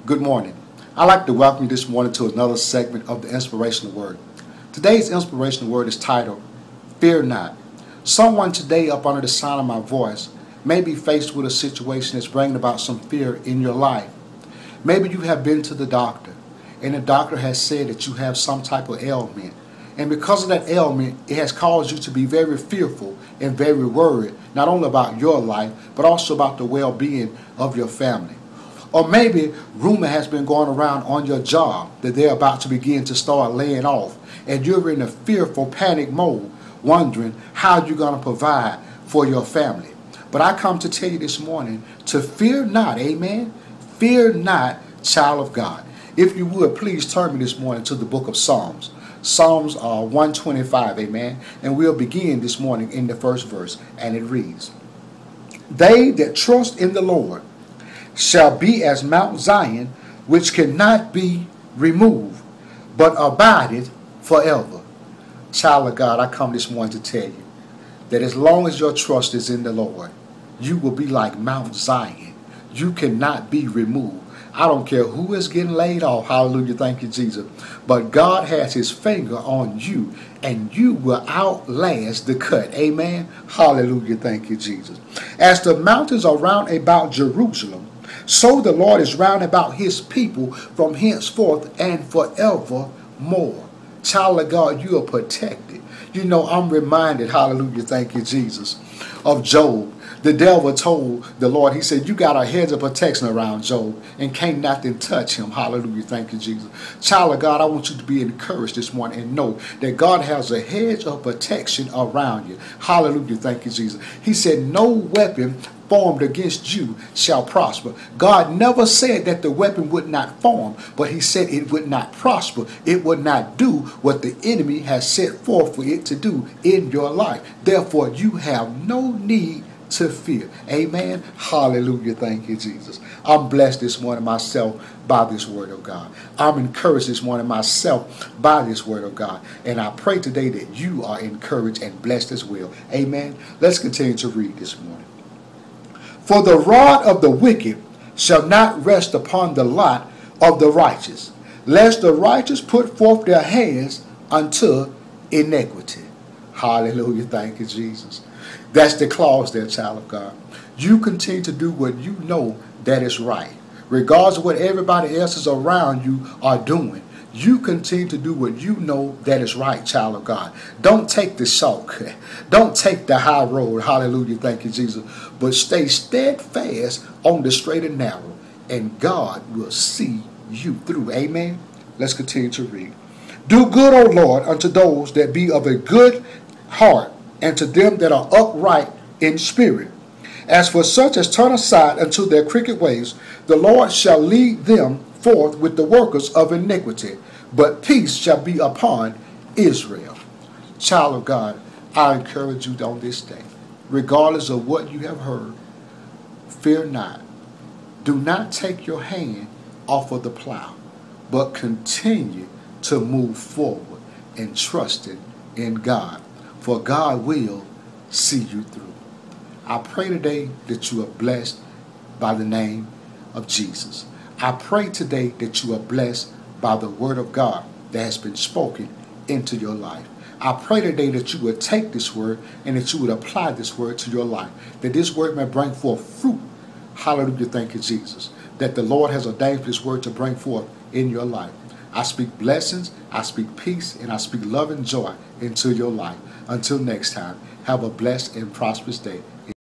Good morning. I'd like to welcome you this morning to another segment of the Inspirational Word. Today's Inspirational Word is titled, Fear Not. Someone today up under the sound of my voice may be faced with a situation that's bringing about some fear in your life. Maybe you have been to the doctor and the doctor has said that you have some type of ailment. And because of that ailment, it has caused you to be very fearful and very worried, not only about your life, but also about the well-being of your family. Or maybe rumor has been going around on your job that they're about to begin to start laying off, and you're in a fearful panic mode, wondering how you're going to provide for your family. But I come to tell you this morning to fear not, amen? Fear not, child of God. If you would, please turn me this morning to the book of Psalms. Psalms 125, amen? And we'll begin this morning in the first verse, and it reads, They that trust in the Lord shall be as Mount Zion, which cannot be removed, but abideth forever. Child of God, I come this morning to tell you that as long as your trust is in the Lord, you will be like Mount Zion. You cannot be removed. I don't care who is getting laid off. Hallelujah. Thank you, Jesus. But God has his finger on you, and you will outlast the cut. Amen. Hallelujah. Thank you, Jesus. As the mountains are round about Jerusalem, so the Lord is round about his people from henceforth and forevermore. Child of God, you are protected. You know, I'm reminded, hallelujah, thank you, Jesus, of Job. The devil told the Lord, he said, you got a hedge of protection around Job and can't nothing touch him. Hallelujah. Thank you, Jesus. Child of God, I want you to be encouraged this morning and know that God has a hedge of protection around you. Hallelujah. Thank you, Jesus. He said, no weapon formed against you shall prosper. God never said that the weapon would not form, but he said it would not prosper. It would not do what the enemy has set forth for it to do in your life. Therefore, you have no need to fear. Amen. Hallelujah. Thank you, Jesus. I'm blessed this morning myself by this word of God. I'm encouraged this morning myself by this word of God. And I pray today that you are encouraged and blessed as well. Amen. Let's continue to read this morning. For the rod of the wicked shall not rest upon the lot of the righteous, lest the righteous put forth their hands unto iniquity. Hallelujah. Thank you, Jesus. That's the clause there, child of God. You continue to do what you know that is right. Regardless of what everybody else is around you are doing, you continue to do what you know that is right, child of God. Don't take the shortcut. Don't take the high road. Hallelujah. Thank you, Jesus. But stay steadfast on the straight and narrow, and God will see you through. Amen. Let's continue to read. Do good, O Lord, unto those that be of a good heart, and to them that are upright in spirit. As for such as turn aside unto their crooked ways, the Lord shall lead them forth with the workers of iniquity, but peace shall be upon Israel. Child of God, I encourage you on this day, regardless of what you have heard, fear not. Do not take your hand off of the plow, but continue to move forward and trusting in God. For God will see you through. I pray today that you are blessed by the name of Jesus. I pray today that you are blessed by the word of God that has been spoken into your life. I pray today that you would take this word and that you would apply this word to your life, that this word may bring forth fruit. Hallelujah. Thank you, Jesus. That the Lord has ordained this word to bring forth in your life. I speak blessings, I speak peace, and I speak love and joy into your life. Until next time, have a blessed and prosperous day.